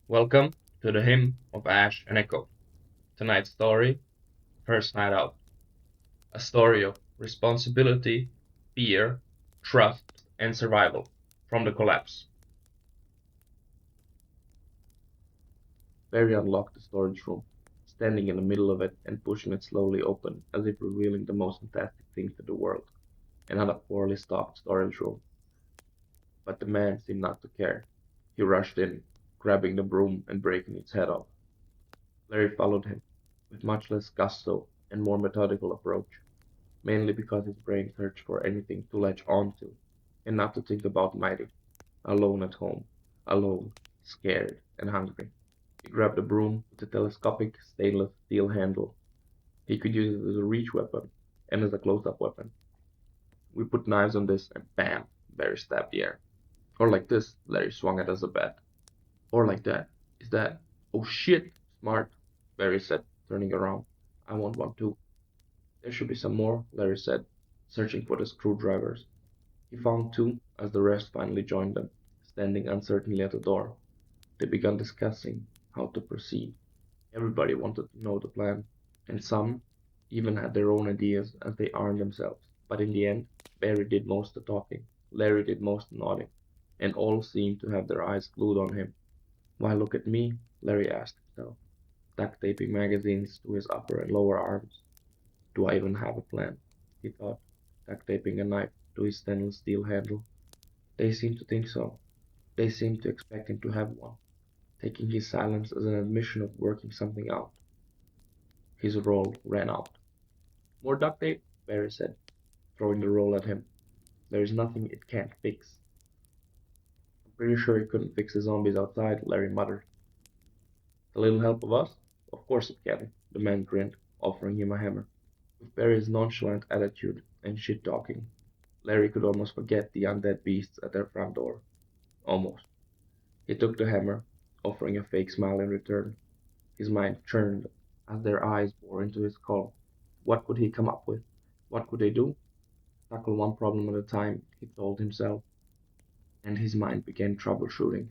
Welcome to the Hymn of Ash and Echo. Tonight's story, First Night Out. A story of responsibility, fear, trust, and survival from the collapse. Barry unlocked the storage room, standing in the middle of it and pushing it slowly open as if revealing the most fantastic thing to the world. Another poorly stocked storage room. But the man seemed not to care. He rushed in, grabbing the broom and breaking its head off. Larry followed him, with much less gusto and more methodical approach, mainly because his brain searched for anything to latch onto, and not to think about Mighty, alone at home, alone, scared, and hungry. He grabbed a broom with a telescopic stainless steel handle. He could use it as a reach weapon and as a close-up weapon. We put knives on this, and bam! Barry stabbed the air. Or like this, Larry swung it as a bat. Or like that. Is that? Oh shit! Smart, Barry said, turning around. I want one too. There should be some more, Larry said, searching for the screwdrivers. He found two as the rest finally joined them, standing uncertainly at the door. They began discussing how to proceed. Everybody wanted to know the plan, and some even had their own ideas as they armed themselves. But in the end, Barry did most of the talking, Larry did most of the nodding, and all seemed to have their eyes glued on him. Why look at me? Larry asked himself, duct taping magazines to his upper and lower arms. Do I even have a plan? He thought, duct taping a knife to his stainless steel handle. They seemed to think so. They seemed to expect him to have one, taking his silence as an admission of working something out. His roll ran out. More duct tape? Barry said, throwing the roll at him. There is nothing it can't fix. I'm pretty sure it couldn't fix the zombies outside, Larry muttered. A little help of us? Of course it can, the man grinned, offering him a hammer. With Barry's nonchalant attitude and shit-talking, Larry could almost forget the undead beasts at their front door. Almost. He took the hammer, offering a fake smile in return. His mind churned as their eyes bored into his skull. What could he come up with? What could they do? Tackle one problem at a time, he told himself, and his mind began troubleshooting,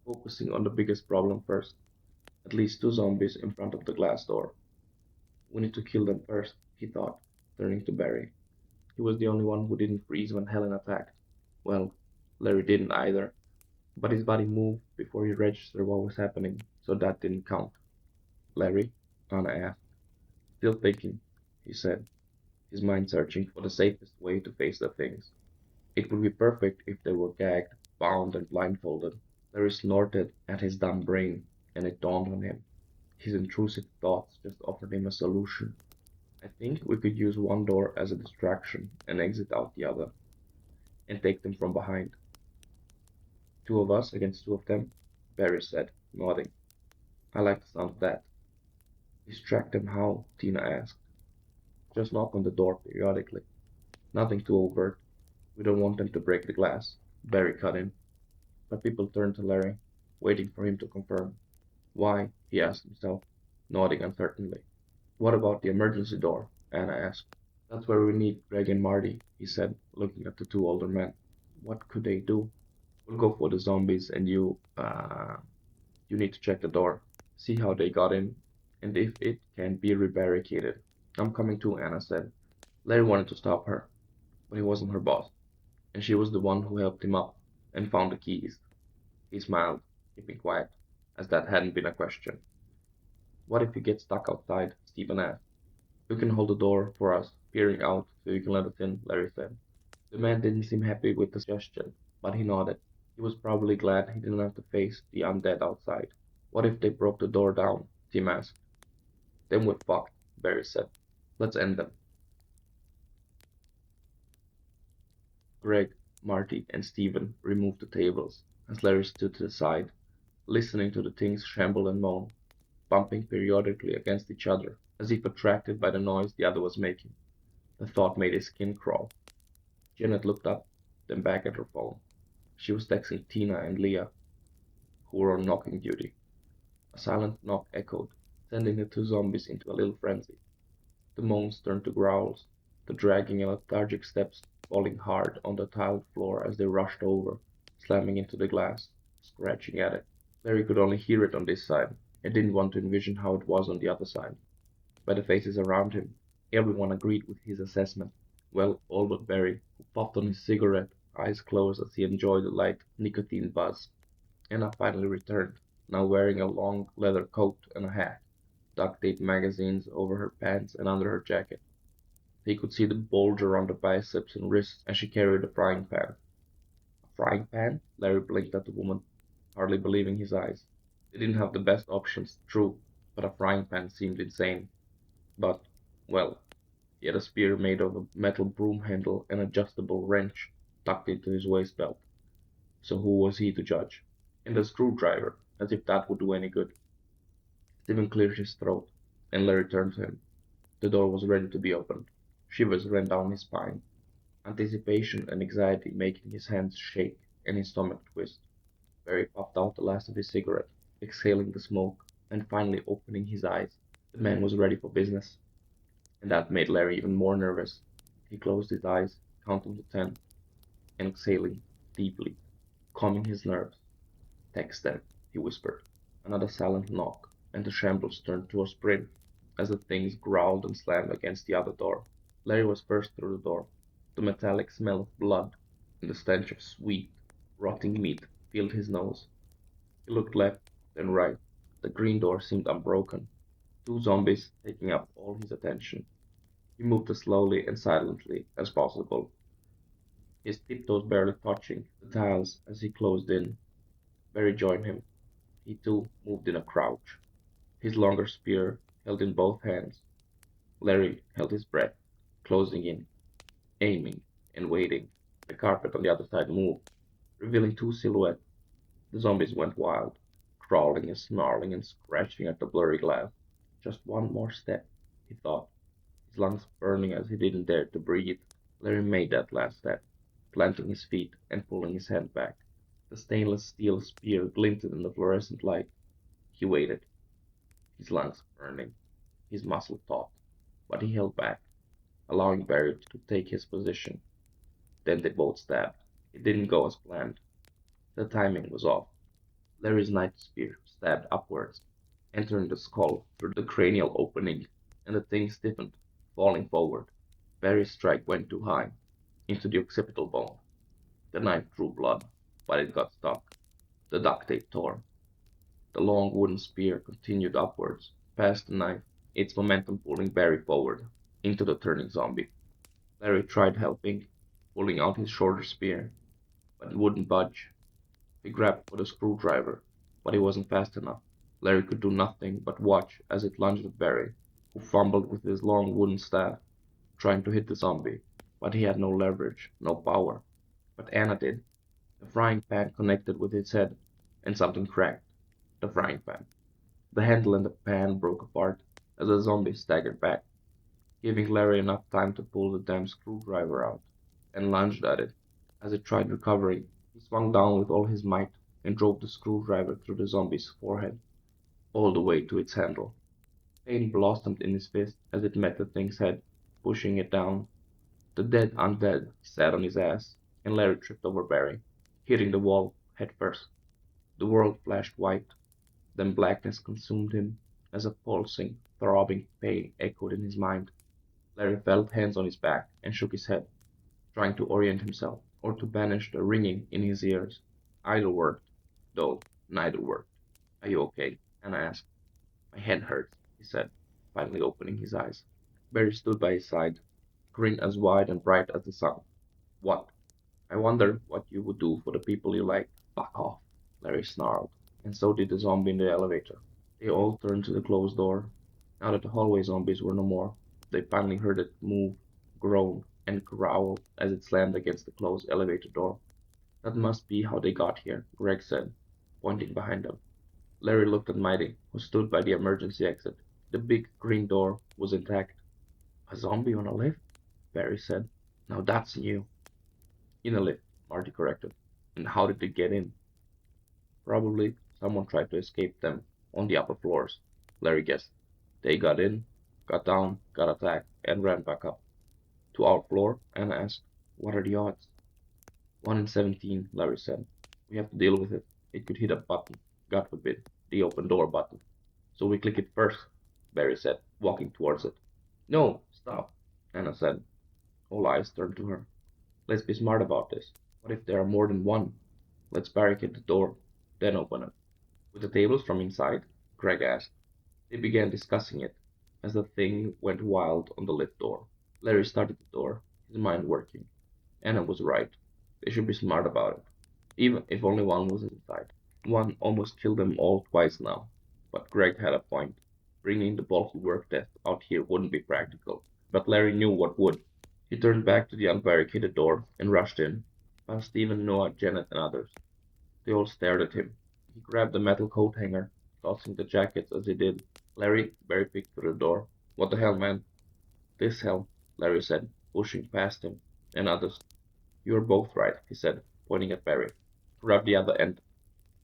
focusing on the biggest problem first. At least two zombies in front of the glass door. We need to kill them first, he thought, turning to Barry. He was the only one who didn't freeze when Helen attacked. Well, Larry didn't either, but his body moved before he registered what was happening, so that didn't count. Larry? Anna asked. Still thinking, he said, his mind searching for the safest way to face the things. It would be perfect if they were gagged, bound, and blindfolded. Larry snorted at his dumb brain, and it dawned on him. His intrusive thoughts just offered him a solution. I think we could use one door as a distraction and exit out the other, and take them from behind. Two of us against two of them, Barry said, nodding. I like the sound of that. Distract them how? Tina asked. Just knock on the door periodically. Nothing too overt. We don't want them to break the glass, Barry cut in. But people turned to Larry, waiting for him to confirm. Why? He asked himself, nodding uncertainly. What about the emergency door? Anna asked. That's where we need Greg and Marty, he said, looking at the two older men. What could they do? We'll go for the zombies and you need to check the door. See how they got in, and if it can be rebarricaded. I'm coming too, Anna said. Larry wanted to stop her, but he wasn't her boss, and she was the one who helped him up and found the keys. He smiled, keeping quiet, as that hadn't been a question. What if you get stuck outside? Stephen asked. You can hold the door for us, peering out so you can let us in, Larry said. The man didn't seem happy with the suggestion, but he nodded. He was probably glad he didn't have to face the undead outside. What if they broke the door down? Tim asked. Then we're fucked, Barry said. Let's end them. Greg, Marty, and Stephen removed the tables as Larry stood to the side, listening to the things shamble and moan, bumping periodically against each other, as if attracted by the noise the other was making. The thought made his skin crawl. Janet looked up, then back at her phone. She was texting Tina and Leah, who were on knocking duty. A silent knock echoed, sending the two zombies into a little frenzy. The moans turned to growls, the dragging and lethargic steps falling hard on the tiled floor as they rushed over, slamming into the glass, scratching at it. Larry could only hear it on this side, and didn't want to envision how it was on the other side. By the faces around him, everyone agreed with his assessment. Well, all but Barry, who puffed on his cigarette, eyes closed as he enjoyed the light nicotine buzz. Anna finally returned, now wearing a long leather coat and a hat, duct tape magazines over her pants and under her jacket. He could see the bulge around the biceps and wrists as she carried a frying pan. A frying pan? Larry blinked at the woman, hardly believing his eyes. They didn't have the best options, true, but a frying pan seemed insane. But, well, he had a spear made of a metal broom handle and adjustable wrench tucked into his waist belt. So who was he to judge? And a screwdriver, as if that would do any good. Stephen cleared his throat, and Larry turned to him. The door was ready to be opened. Shivers ran down his spine, anticipation and anxiety making his hands shake and his stomach twist. Barry puffed out the last of his cigarette, exhaling the smoke, and finally opening his eyes. The man was ready for business, and that made Larry even more nervous. He closed his eyes, counting to 10, and exhaling deeply, calming his nerves. "Text them," he whispered. Another silent knock, and the shambles turned to a sprint as the things growled and slammed against the other door. Larry was first through the door. The metallic smell of blood and the stench of sweet, rotting meat filled his nose. He looked left, then right. The green door seemed unbroken, two zombies taking up all his attention. He moved as slowly and silently as possible, his tiptoes barely touching the tiles as he closed in. Barry joined him. He too moved in a crouch, his longer spear held in both hands. Larry held his breath, closing in, aiming, and waiting. The carpet on the other side moved, revealing two silhouettes. The zombies went wild, crawling and snarling and scratching at the blurry glass. Just one more step, he thought, his lungs burning as he didn't dare to breathe. Larry made that last step, planting his feet and pulling his hand back. The stainless steel spear glinted in the fluorescent light. He waited, his lungs burning, his muscles taut, but he held back, allowing Barry to take his position. Then they both stabbed. It didn't go as planned. The timing was off. Larry's night spear stabbed upwards, entering the skull through the cranial opening, and the thing stiffened, falling forward. Barry's strike went too high, into the occipital bone. The knife drew blood, but it got stuck. The duct tape tore. The long wooden spear continued upwards, past the knife, its momentum pulling Barry forward, into the turning zombie. Larry tried helping, pulling out his shorter spear, but it wouldn't budge. He grabbed for the screwdriver, but he wasn't fast enough. Larry could do nothing but watch as it lunged at Barry, who fumbled with his long wooden staff, trying to hit the zombie, but he had no leverage, no power. But Anna did. The frying pan connected with its head, and something cracked. The frying pan. The handle and the pan broke apart as the zombie staggered back, giving Larry enough time to pull the damn screwdriver out, and lunged at it. As it tried recovering, he swung down with all his might and drove the screwdriver through the zombie's forehead, all the way to its handle. Pain blossomed in his fist as it met the thing's head, pushing it down. The dead undead sat on his ass, and Larry tripped over Barry, hitting the wall head first. The world flashed white, then blackness consumed him as a pulsing, throbbing pain echoed in his mind. Larry felt hands on his back and shook his head, trying to orient himself, or to banish the ringing in his ears. Either worked, though neither worked. "Are you okay?" Anna asked. "My head hurts," he said, finally opening his eyes. Barry stood by his side, grin as wide and bright as the sun. "What?" "I wonder what you would do for the people you like." "Fuck off," Larry snarled, and so did the zombie in the elevator. They all turned to the closed door. Now that the hallway zombies were no more, they finally heard it move, groan, and growl as it slammed against the closed elevator door. "That must be how they got here," Greg said, pointing behind them. Larry looked at Mighty, who stood by the emergency exit. The big green door was intact. "A zombie on a lift?" Barry said. "Now that's new." "In a lift," Marty corrected. "And how did they get in?" "Probably someone tried to escape them on the upper floors," Larry guessed. "They got in, got down, got attacked, and ran back up." "To our floor?" Anna asked. "What are the odds?" "1 in 17, Larry said. "We have to deal with it. It could hit a button." God forbid, the open door button. So we click it first, Barry said, walking towards it. No, stop, Anna said. All eyes turned to her. Let's be smart about this. What if there are more than one? Let's barricade the door, then open it. With the tables from inside? Greg asked. They began discussing it as the thing went wild on the lift door. Larry started the door, his mind working. Anna was right. They should be smart about it, even if only one was inside. One almost killed them all twice now. But Greg had a point. Bringing the bulky work desk out here wouldn't be practical. But Larry knew what would. He turned back to the unbarricaded door and rushed in, past Stephen, Noah, Janet, and others. They all stared at him. He grabbed the metal coat hanger, tossing the jackets as he did. Larry, Barry peeked through the door. What the hell, man? This hell, Larry said, pushing past him and others. You're both right, he said, pointing at Barry. Grab the other end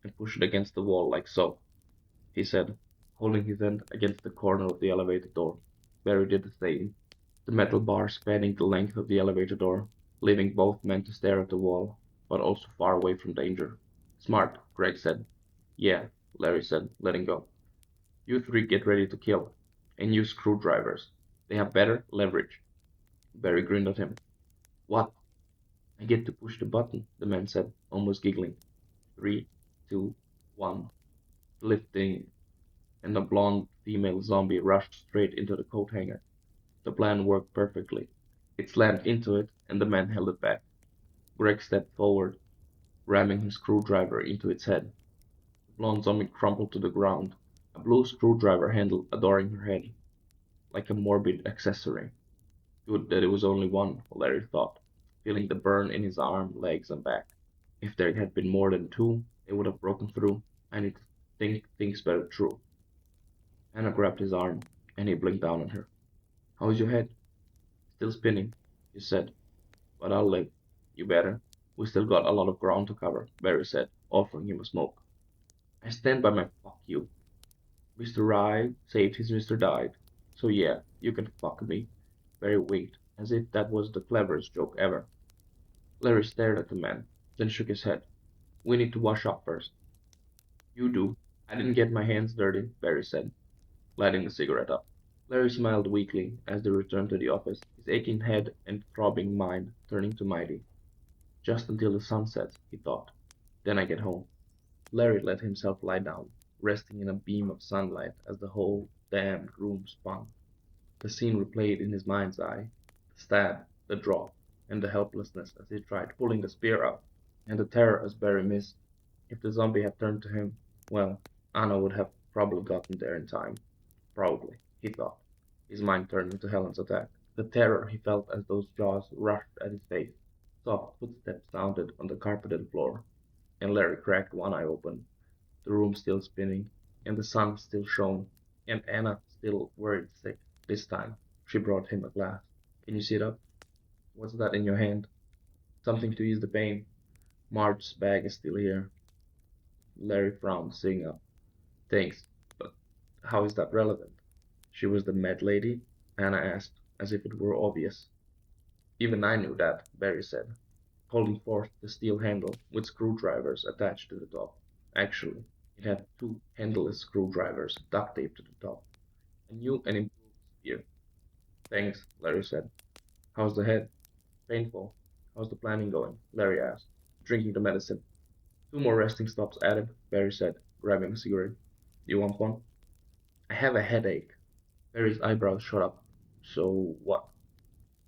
and push it against the wall like so, he said, holding his end against the corner of the elevator door. Barry did the same, the metal bar spanning the length of the elevator door, leaving both men to stare at the wall, but also far away from danger. Smart, Greg said. Yeah, Larry said, letting go. You three get ready to kill, and use screwdrivers. They have better leverage. Barry grinned at him. What? I get to push the button, the man said, almost giggling. 3, 2, 1. Lifting, and the blonde female zombie rushed straight into the coat hanger. The plan worked perfectly. It slammed into it, and the man held it back. Greg stepped forward, ramming his screwdriver into its head. The blonde zombie crumpled to the ground, a blue screwdriver handle adorning her head, like a morbid accessory. Good that it was only one, Larry thought, feeling the burn in his arm, legs, and back. If there had been more than two, they would have broken through. I need to think things better through. Anna grabbed his arm, and he blinked down at her. How's your head? Still spinning, he said. But I'll live. You better. We still got a lot of ground to cover, Barry said, offering him a smoke. I stand by my fuck you. Mr. Rye saved his Mr. Died. So yeah, you can fuck me. Barry winked, as if that was the cleverest joke ever. Larry stared at the man, then shook his head. We need to wash up first. You do. I didn't get my hands dirty, Barry said, lighting a cigarette up. Larry smiled weakly as they returned to the office, his aching head and throbbing mind turning to mighty. Just until the sun sets, he thought. Then I get home. Larry let himself lie down, resting in a beam of sunlight as the whole damned room spun. The scene replayed in his mind's eye, the stab, the drop, and the helplessness as he tried pulling the spear out, and the terror as Barry missed. If the zombie had turned to him, well, Anna would have probably gotten there in time. Probably, he thought, his mind turning to Helen's attack. The terror he felt as those jaws rushed at his face. Soft footsteps sounded on the carpeted floor, and Larry cracked one eye open, the room still spinning, and the sun still shone, and Anna still worried sick. This time, she brought him a glass. Can you sit up? What's that in your hand? Something to ease the pain. Marge's bag is still here. Larry frowned, sitting up. Thanks, but how is that relevant? She was the med lady? Anna asked, as if it were obvious. Even I knew that, Barry said, holding forth the steel handle with screwdrivers attached to the top. Actually, it had two handleless screwdrivers duct taped to the top. A new and improved spear. Thanks, Larry said. How's the head? Painful. How's the planning going? Larry asked, drinking the medicine. 2 more resting stops added, Barry said, grabbing a cigarette. Do you want one? I have a headache. Barry's eyebrows shot up. So what?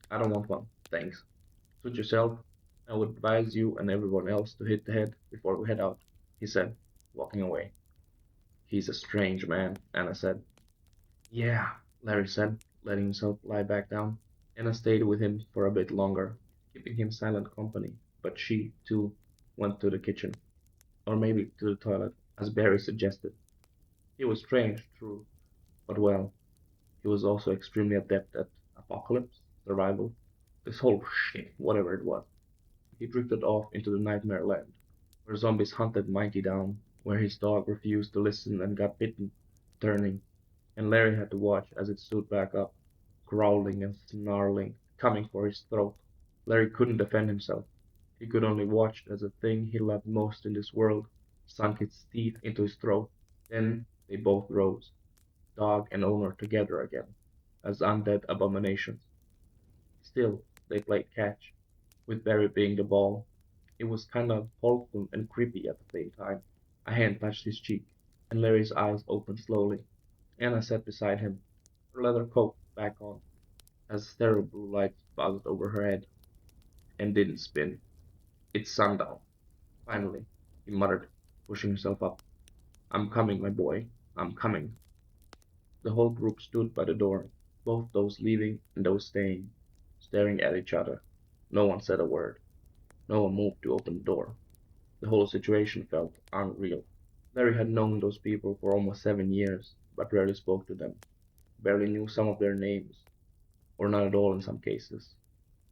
I don't want one, thanks. Suit yourself. I would advise you and everyone else to hit the head before we head out, he said, walking away. He's a strange man, Anna said. Yeah, Larry said, letting himself lie back down. Anna stayed with him for a bit longer, keeping him silent company, but she, too, went to the kitchen. Or maybe to the toilet, as Barry suggested. He was strange, true, but well, he was also extremely adept at apocalypse, survival, this whole shit, whatever it was. He drifted off into the nightmare land, where zombies hunted Mighty down, where his dog refused to listen and got bitten, turning, and Larry had to watch as it stood back up, growling and snarling, coming for his throat. Larry couldn't defend himself. He could only watch as the thing he loved most in this world sunk its teeth into his throat. Then they both rose, dog and owner together again, as undead abominations. Still, they played catch, with Barry being the ball. It was kind of wholesome and creepy at the same time. A hand touched his cheek, and Larry's eyes opened slowly. Anna sat beside him, her leather coat back on, as sterile blue lights buzzed over her head and didn't spin. It's sundown. Finally, he muttered, pushing himself up. I'm coming, my boy. I'm coming. The whole group stood by the door, both those leaving and those staying, staring at each other. No one said a word. No one moved to open the door. The whole situation felt unreal. Larry had known those people for almost 7 years, but rarely spoke to them, barely knew some of their names, or not at all in some cases.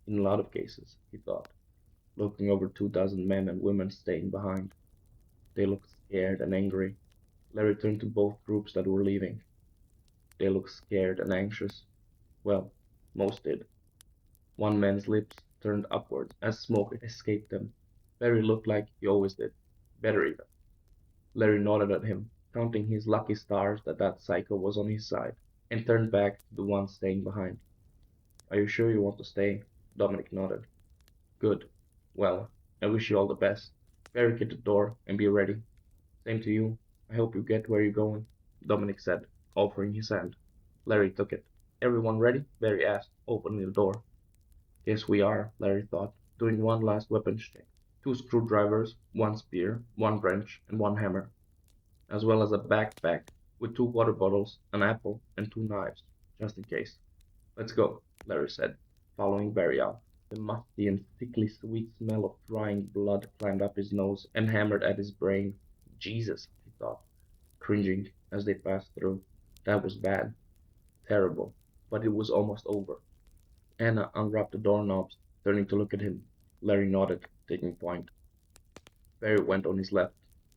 In a lot of cases, he thought, looking over 2,000 men and women staying behind. They looked scared and angry. Larry turned to both groups that were leaving. They looked scared and anxious. Well, most did. One man's lips turned upwards as smoke escaped them. Barry looked like he always did. Better even. Larry nodded at him, counting his lucky stars that that psycho was on his side, and turned back to the one staying behind. Are you sure you want to stay? Dominic nodded. Good. Well, I wish you all the best. Barricade the door and be ready. Same to you. I hope you get where you're going, Dominic said, offering his hand. Larry took it. Everyone ready? Barry asked, opening the door. Yes, we are, Larry thought, doing one last weapons check. 2 screwdrivers, 1 spear, 1 wrench, and 1 hammer, as well as a backpack with 2 water bottles, an apple, and 2 knives, just in case. Let's go, Larry said, following Barry out. The musty and sickly sweet smell of drying blood climbed up his nose and hammered at his brain. Jesus, he thought, cringing as they passed through. That was bad, terrible, but it was almost over. Anna unwrapped the doorknobs, turning to look at him. Larry nodded, taking point. Barry went on his left,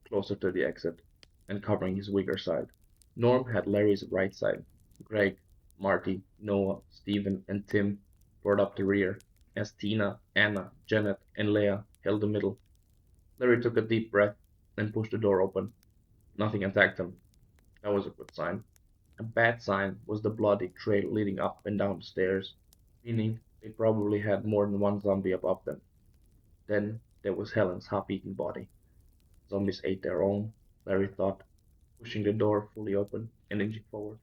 closer to the exit, and covering his weaker side. Norm had Larry's right side. Greg, Marty, Noah, Stephen, and Tim brought up the rear, as Tina, Anna, Janet, and Leah held the middle. Larry took a deep breath, then pushed the door open. Nothing attacked him. That was a good sign. A bad sign was the bloody trail leading up and down the stairs, meaning they probably had more than one zombie above them. Then there was Helen's half-eaten body. Zombies ate their own, Larry thought, pushing the door fully open and inching forward.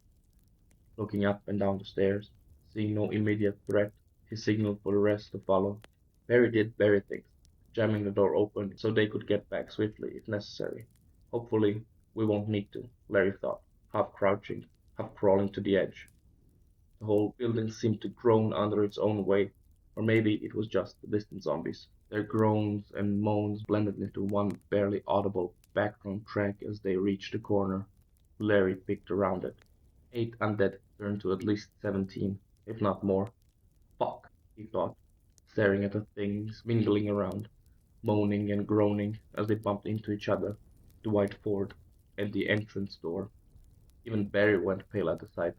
Looking up and down the stairs, seeing no immediate threat, he signaled for the rest to follow. Barry did Barry things, jamming the door open so they could get back swiftly if necessary. Hopefully, we won't need to, Larry thought, half crouching, half crawling to the edge. The whole building seemed to groan under its own weight, or maybe it was just the distant zombies. Their groans and moans blended into one barely audible background track as they reached the corner. Larry picked around it. 8 undead turned to at least 17, if not more. Fuck, he thought, staring at the things mingling around, moaning and groaning as they bumped into each other, the white Ford, and the entrance door. Even Barry went pale at the sight.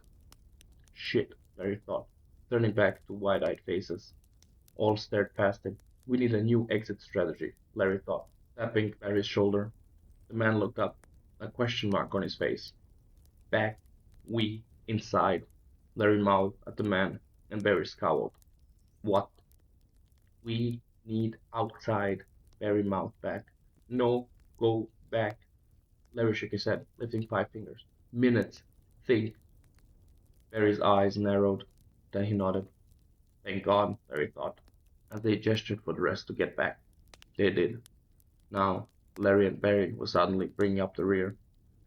Shit, Larry thought, turning back to wide-eyed faces. All stared past him. We need a new exit strategy, Larry thought, tapping Barry's shoulder. The man looked up, a question mark on his face. Back, we, inside, Larry mouthed at the man, and Barry scowled. What? We need outside, Barry mouthed back. No, go back. Larry shook his head, lifting 5 fingers. Minutes. Think. Barry's eyes narrowed. Then he nodded. Thank God, Larry thought, as they gestured for the rest to get back. They did. Now, Larry and Barry were suddenly bringing up the rear,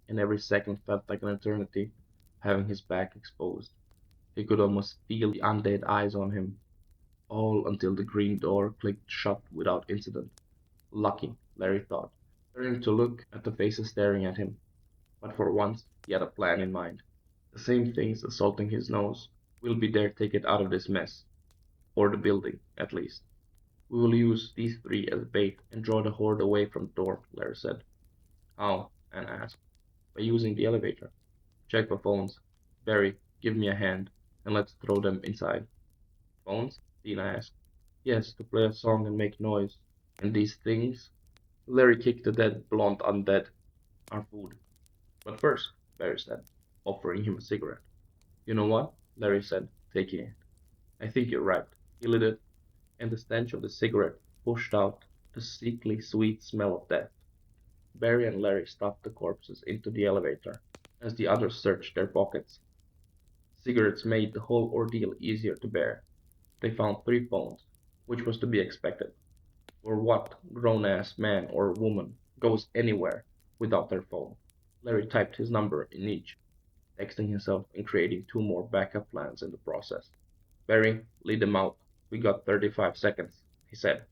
and every second felt like an eternity, having his back exposed. He could almost feel the undead eyes on him, all until the green door clicked shut without incident. Lucky, Larry thought, turning to look at the faces staring at him. But for once, he had a plan in mind. The same things assaulting his nose will be there to take it out of this mess, or the building, at least. We will use these 3 as bait and draw the horde away from the door, Larry said. How? Anna asked. By using the elevator. Check for phones. Barry, give me a hand, and let's throw them inside. Phones? Tina asked. Yes, to play a song and make noise. And these things? Larry kicked the dead blonde undead. Our food. But first, Barry said, offering him a cigarette. You know what? Larry said, taking it. I think you're right. He lit it, and the stench of the cigarette pushed out the sickly sweet smell of death. Barry and Larry stuffed the corpses into the elevator as the others searched their pockets. Cigarettes made the whole ordeal easier to bear. They found 3 phones, which was to be expected, for what grown-ass man or woman goes anywhere without their phone? Larry typed his number in each, texting himself and creating 2 more backup plans in the process. Barry, lead them out. We got 35 seconds, he said,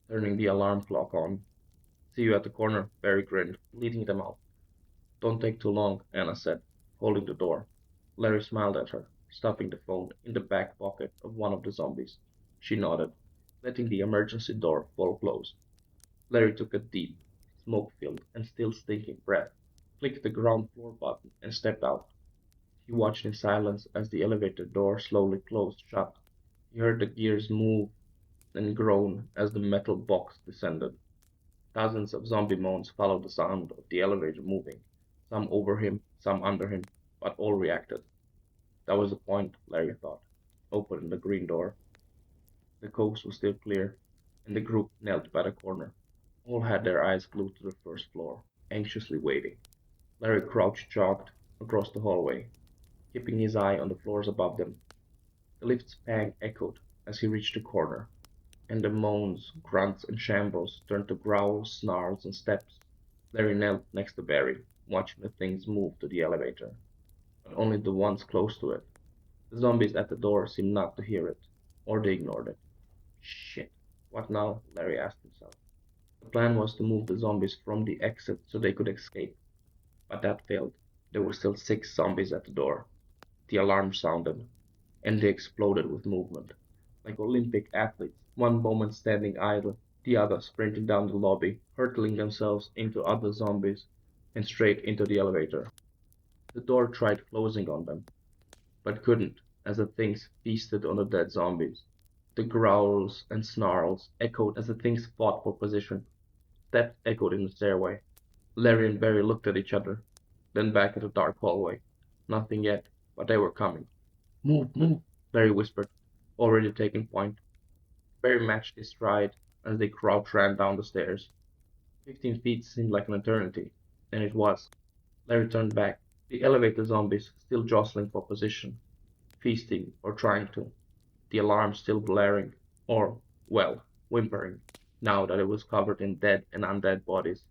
turning the alarm clock on. See you at the corner, Barry grinned, leading them out. Don't take too long, Anna said, holding the door. Larry smiled at her, stuffing the phone in the back pocket of one of the zombies. She nodded, letting the emergency door fall closed. Larry took a deep, smoke-filled and still stinking breath, clicked the ground floor button, and stepped out. He watched in silence as the elevator door slowly closed shut. He heard the gears move and groan as the metal box descended. Dozens of zombie moans followed the sound of the elevator moving, some over him, some under him, but all reacted. That was the point, Larry thought, opening the green door. The coast was still clear, and the group knelt by the corner. All had their eyes glued to the first floor, anxiously waiting. Larry crouched jogged across the hallway, keeping his eye on the floors above them. The lift's pang echoed as he reached the corner, and the moans, grunts, and shambles turned to growls, snarls, and steps. Larry knelt next to Barry, watching the things move to the elevator, but only the ones close to it. The zombies at the door seemed not to hear it, or they ignored it. Shit. What now? Larry asked himself. The plan was to move the zombies from the exit so they could escape, but that failed. There were still 6 zombies at the door. The alarm sounded, and they exploded with movement, like Olympic athletes, one moment standing idle, the other sprinting down the lobby, hurtling themselves into other zombies and straight into the elevator. The door tried closing on them, but couldn't, as the things feasted on the dead zombies. The growls and snarls echoed as the things fought for position. Steps echoed in the stairway. Larry and Barry looked at each other, then back at the dark hallway. Nothing yet, but they were coming. Move, move, Larry whispered, already taking point. Barry matched his stride as they crouch ran down the stairs. 15 feet seemed like an eternity, and it was. Larry turned back, the elevator zombies still jostling for position, feasting or trying to, the alarm still blaring, or, well, whimpering, now that it was covered in dead and undead bodies.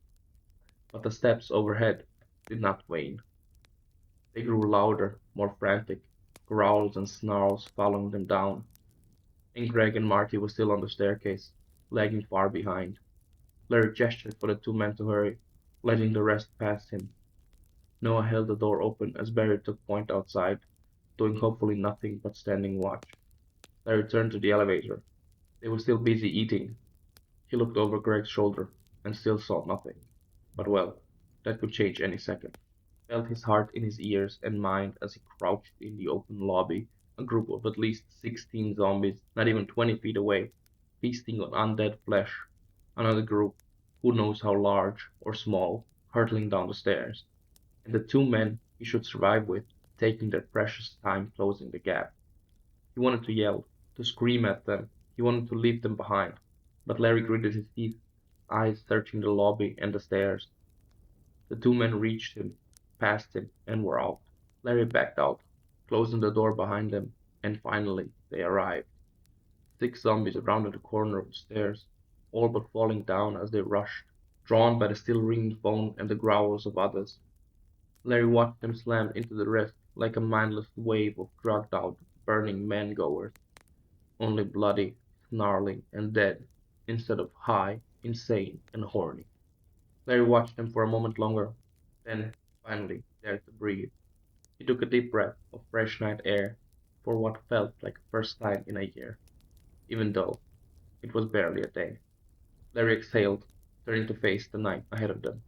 But the steps overhead did not wane. They grew louder, more frantic, growls and snarls following them down, and Greg and Marty were still on the staircase, lagging far behind. Larry gestured for the 2 men to hurry, letting the rest pass him. Noah held the door open as Barry took point outside, doing hopefully nothing but standing watch. Larry turned to the elevator. They were still busy eating. He looked over Greg's shoulder and still saw nothing. But well, that could change any second. Felt his heart in his ears and mind as he crouched in the open lobby, a group of at least 16 zombies, not even 20 feet away, feasting on undead flesh. Another group, who knows how large or small, hurtling down the stairs. And the 2 men he should survive with, taking their precious time closing the gap. He wanted to yell, to scream at them, he wanted to leave them behind, but Larry gritted his teeth, eyes searching the lobby and the stairs. The 2 men reached him, passed him, and were out. Larry backed out, closing the door behind them, and finally they arrived. 6 zombies rounded the corner of the stairs, all but falling down as they rushed, drawn by the still ringing phone and the growls of others. Larry watched them slam into the rest like a mindless wave of drugged-out, burning men-goers, only bloody, snarling, and dead, instead of high, insane, and horny. Larry watched them for a moment longer, then finally dared to breathe. He took a deep breath of fresh night air for what felt like the first time in a year, even though it was barely a day. Larry exhaled, turning to face the night ahead of them.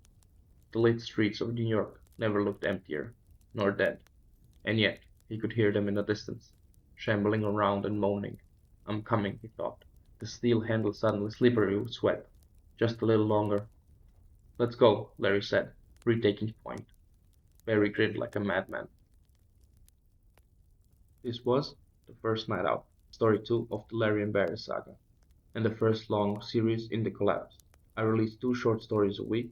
The lit streets of New York never looked emptier, nor dead, and yet he could hear them in the distance, shambling around and moaning. I'm coming, he thought, the steel handle suddenly slippery with sweat. Just a little longer. Let's go, Larry said, retaking point. Barry grinned like a madman. This was the first night out, story 2 of the Larry and Barry saga, and the first long series in the collapse. I released 2 short stories a week,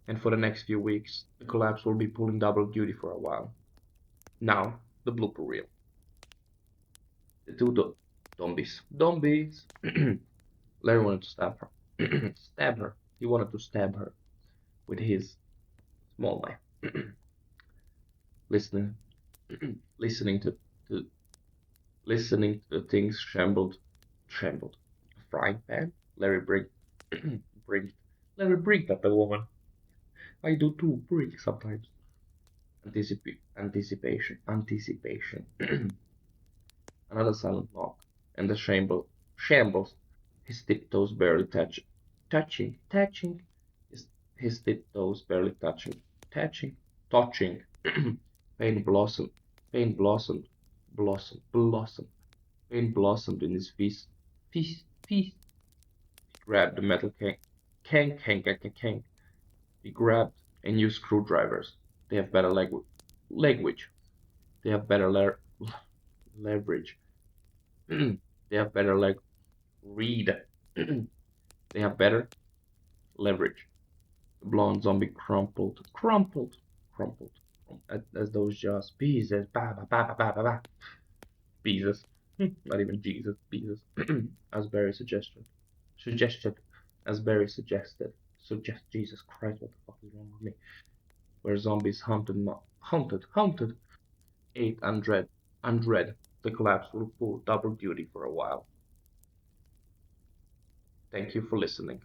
and for the next few weeks, the collapse will be pulling double duty for a while. Now, the blooper reel. The two zombies. Zombies! Larry wanted to stab her. Stab her. He wanted to stab her with his small knife. listening, listening to listening to the things trembled. A frying pan? Larry brinked. brinked. Larry brinked at the woman. I do too, brink sometimes. Anticipation. Another silent knock, and the shambles. His tiptoes barely touching. His tiptoes barely touching. Pain blossomed, pain blossomed. Pain blossomed in his feast. He grabbed the metal can. He grabbed a new screwdrivers. They have better language. They have better leverage. They have better read. They have better leverage. The blonde zombie crumpled, as those jaws. Jesus, Jesus. Not even Jesus, Jesus. as Barry suggested, as Barry suggested. Jesus Christ, what the fuck is wrong with me? Where zombies haunted. 8 Undread. The collapse will pull double duty for a while. Thank you for listening.